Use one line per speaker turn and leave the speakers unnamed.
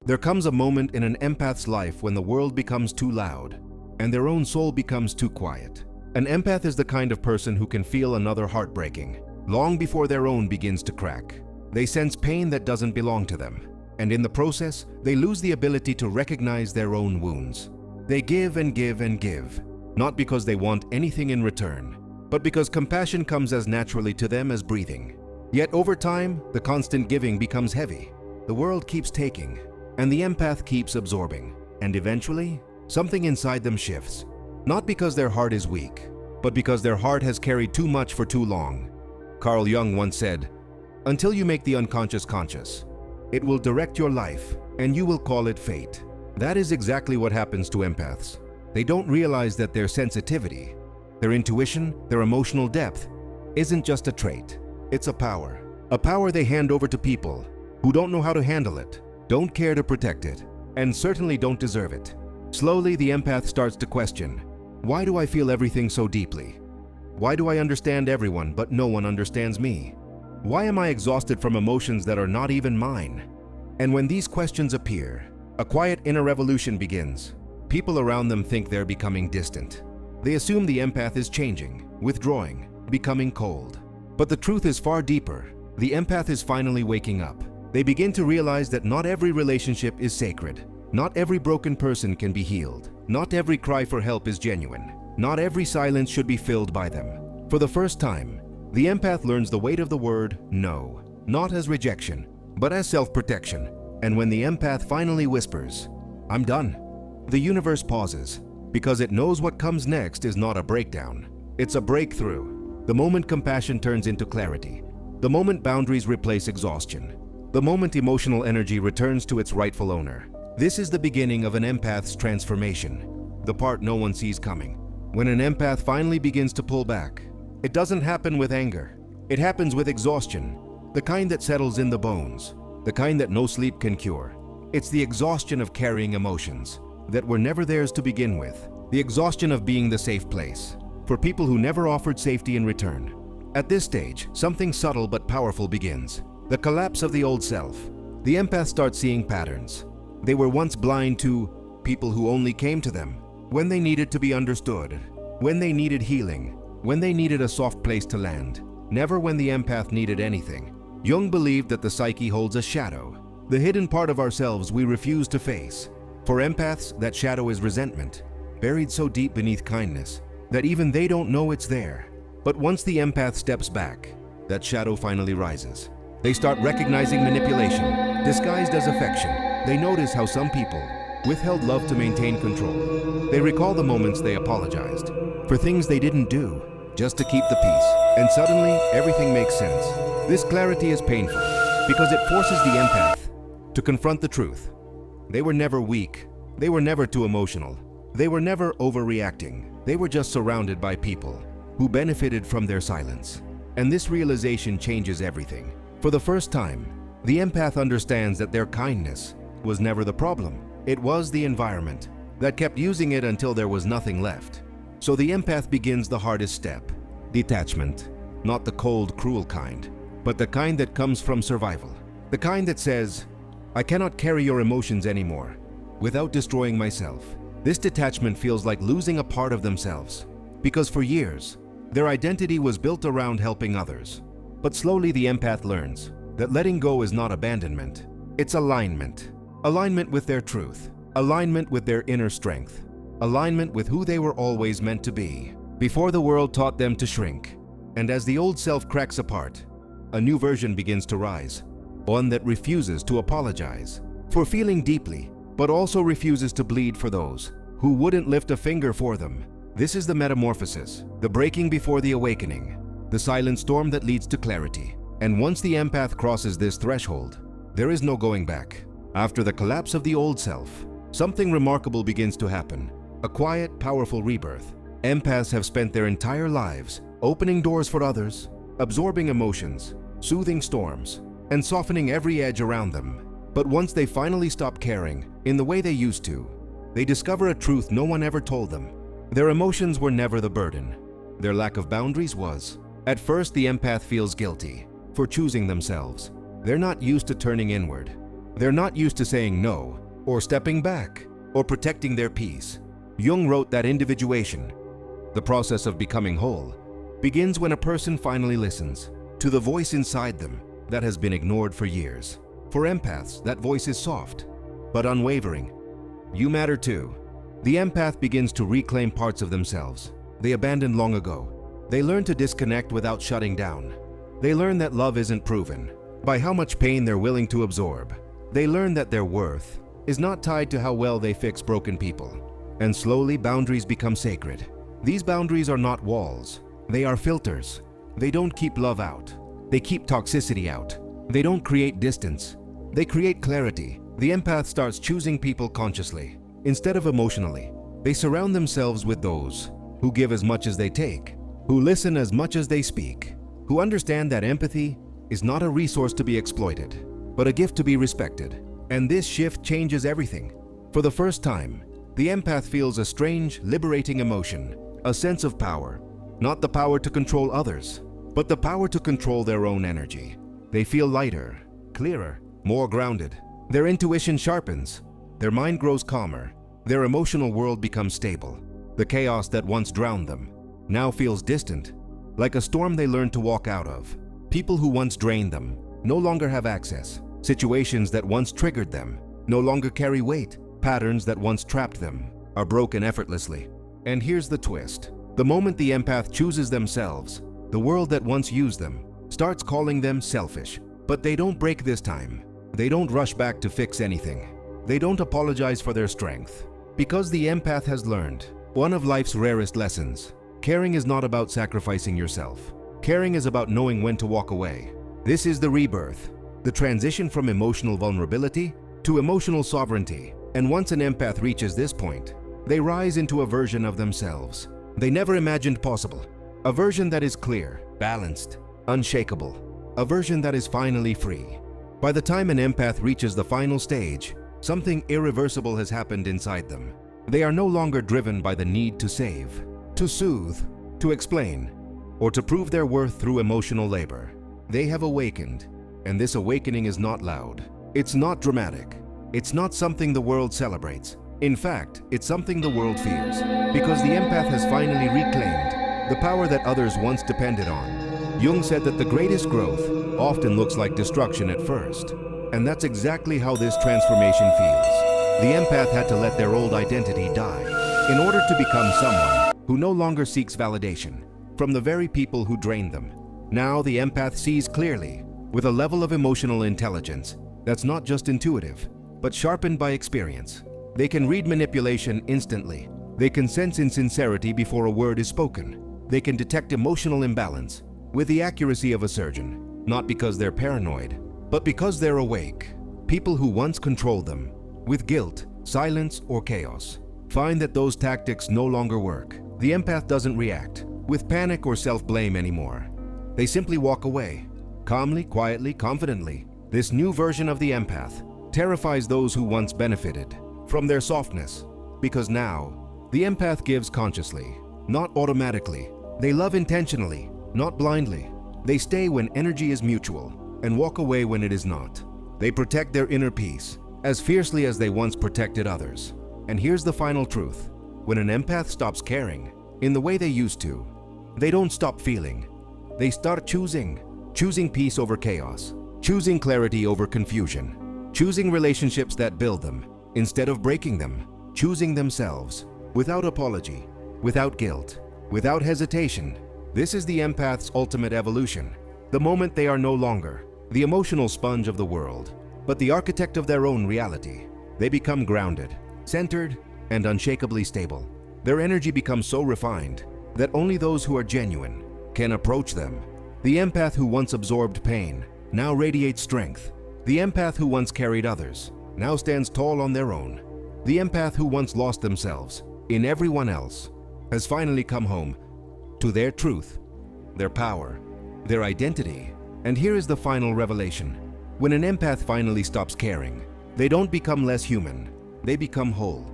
There comes a moment in an empath's life when the world becomes too loud and their own soul becomes too quiet. An empath is the kind of person who can feel another heart breaking long before their own begins to crack. They sense pain that doesn't belong to them, and in the process, they lose the ability to recognize their own wounds. They give and give and give, not because they want anything in return, but because compassion comes as naturally to them as breathing. Yet over time, the constant giving becomes heavy. The world keeps taking, and the empath keeps absorbing. And eventually, something inside them shifts. Not because their heart is weak, but because their heart has carried too much for too long. Carl Jung once said, "Until you make the unconscious conscious, it will direct your life, and you will call it fate." That is exactly what happens to empaths. They don't realize that their sensitivity, their intuition, their emotional depth isn't just a trait. It's a power. A power they hand over to people who don't know how to handle it, don't care to protect it, and certainly don't deserve it. Slowly, the empath starts to question, why do I feel everything so deeply? Why do I understand everyone but no one understands me? Why am I exhausted from emotions that are not even mine? And when these questions appear, a quiet inner revolution begins. People around them think they're becoming distant. They assume the empath is changing, withdrawing, becoming cold. But the truth is far deeper. The empath is finally waking up. They begin to realize that not every relationship is sacred. Not every broken person can be healed. Not every cry for help is genuine. Not every silence should be filled by them. For the first time, the empath learns the weight of the word no, not as rejection, but as self-protection. And when the empath finally whispers, "I'm done," the universe pauses, because it knows what comes next is not a breakdown. It's a breakthrough. The moment compassion turns into clarity. The moment boundaries replace exhaustion. The moment emotional energy returns to its rightful owner. This is the beginning of an empath's transformation, the part no one sees coming. When an empath finally begins to pull back, it doesn't happen with anger. It happens with exhaustion, the kind that settles in the bones, the kind that no sleep can cure. It's the exhaustion of carrying emotions that were never theirs to begin with, the exhaustion of being the safe place for people who never offered safety in return. At this stage, something subtle but powerful begins. The collapse of the old self. The empath starts seeing patterns. They were once blind to people who only came to them when they needed to be understood, when they needed healing, when they needed a soft place to land, never when the empath needed anything. Jung believed that the psyche holds a shadow, the hidden part of ourselves we refuse to face. For empaths, that shadow is resentment, buried so deep beneath kindness that even they don't know it's there. But once the empath steps back, that shadow finally rises. They start recognizing manipulation, disguised as affection. They notice how some people withheld love to maintain control. They recall the moments they apologized for things they didn't do, just to keep the peace. And suddenly, everything makes sense. This clarity is painful because it forces the empath to confront the truth. They were never weak. They were never too emotional. They were never overreacting. They were just surrounded by people who benefited from their silence. And this realization changes everything. For the first time, the empath understands that their kindness was never the problem. It was the environment that kept using it until there was nothing left. So the empath begins the hardest step, detachment. Not the cold, cruel kind, but the kind that comes from survival. The kind that says, I cannot carry your emotions anymore without destroying myself. This detachment feels like losing a part of themselves, because for years, their identity was built around helping others. But slowly the empath learns that letting go is not abandonment, it's alignment. Alignment with their truth, alignment with their inner strength, alignment with who they were always meant to be, before the world taught them to shrink. And as the old self cracks apart, a new version begins to rise, one that refuses to apologize for feeling deeply, but also refuses to bleed for those who wouldn't lift a finger for them. This is the metamorphosis, the breaking before the awakening, the silent storm that leads to clarity. And once the empath crosses this threshold, there is no going back. After the collapse of the old self, something remarkable begins to happen, a quiet, powerful rebirth. Empaths have spent their entire lives opening doors for others, absorbing emotions, soothing storms, and softening every edge around them. But once they finally stop caring in the way they used to, they discover a truth no one ever told them. Their emotions were never the burden. Their lack of boundaries was. At first, the empath feels guilty for choosing themselves. They're not used to turning inward. They're not used to saying no, or stepping back, or protecting their peace. Jung wrote that individuation, the process of becoming whole, begins when a person finally listens to the voice inside them that has been ignored for years. For empaths, that voice is soft, but unwavering. You matter too. The empath begins to reclaim parts of themselves they abandoned long ago. They learn to disconnect without shutting down. They learn that love isn't proven by how much pain they're willing to absorb. They learn that their worth is not tied to how well they fix broken people. And slowly, boundaries become sacred. These boundaries are not walls. They are filters. They don't keep love out. They keep toxicity out. They don't create distance. They create clarity. The empath starts choosing people consciously instead of emotionally. They surround themselves with those who give as much as they take, who listen as much as they speak, who understand that empathy is not a resource to be exploited, but a gift to be respected. And this shift changes everything. For the first time, the empath feels a strange, liberating emotion, a sense of power. Not the power to control others, but the power to control their own energy. They feel lighter, clearer, more grounded. Their intuition sharpens. Their mind grows calmer. Their emotional world becomes stable. The chaos that once drowned them now feels distant, like a storm they learned to walk out of. People who once drained them no longer have access. Situations that once triggered them no longer carry weight. Patterns that once trapped them are broken effortlessly. And here's the twist. The moment the empath chooses themselves, the world that once used them starts calling them selfish. But they don't break this time. They don't rush back to fix anything. They don't apologize for their strength. Because the empath has learned one of life's rarest lessons. Caring is not about sacrificing yourself. Caring is about knowing when to walk away. This is the rebirth, the transition from emotional vulnerability to emotional sovereignty. And once an empath reaches this point, they rise into a version of themselves they never imagined possible. A version that is clear, balanced, unshakable. A version that is finally free. By the time an empath reaches the final stage, something irreversible has happened inside them. They are no longer driven by the need to save, to soothe, to explain, or to prove their worth through emotional labor. They have awakened, and this awakening is not loud. It's not dramatic. It's not something the world celebrates. In fact, it's something the world fears, because the empath has finally reclaimed the power that others once depended on. Jung said that the greatest growth often looks like destruction at first, and that's exactly how this transformation feels. The empath had to let their old identity die in order to become someone who no longer seeks validation from the very people who drained them. Now the empath sees clearly, with a level of emotional intelligence that's not just intuitive, but sharpened by experience. They can read manipulation instantly. They can sense insincerity before a word is spoken. They can detect emotional imbalance with the accuracy of a surgeon, not because they're paranoid, but because they're awake. People who once controlled them with guilt, silence, or chaos find that those tactics no longer work. The empath doesn't react with panic or self-blame anymore. They simply walk away, calmly, quietly, confidently. This new version of the empath terrifies those who once benefited from their softness, because now the empath gives consciously, not automatically. They love intentionally, not blindly. They stay when energy is mutual and walk away when it is not. They protect their inner peace as fiercely as they once protected others. And here's the final truth. When an empath stops caring in the way they used to, they don't stop feeling. They start choosing peace over chaos, choosing clarity over confusion, choosing relationships that build them instead of breaking them, choosing themselves without apology, without guilt, without hesitation. This is the empath's ultimate evolution. The moment they are no longer the emotional sponge of the world, but the architect of their own reality. They become grounded, centered, and unshakably stable. Their energy becomes so refined that only those who are genuine can approach them. The empath who once absorbed pain now radiates strength. The empath who once carried others now stands tall on their own. The empath who once lost themselves in everyone else has finally come home to their truth, their power, their identity. And here is the final revelation. When an empath finally stops caring, they don't become less human, they become whole.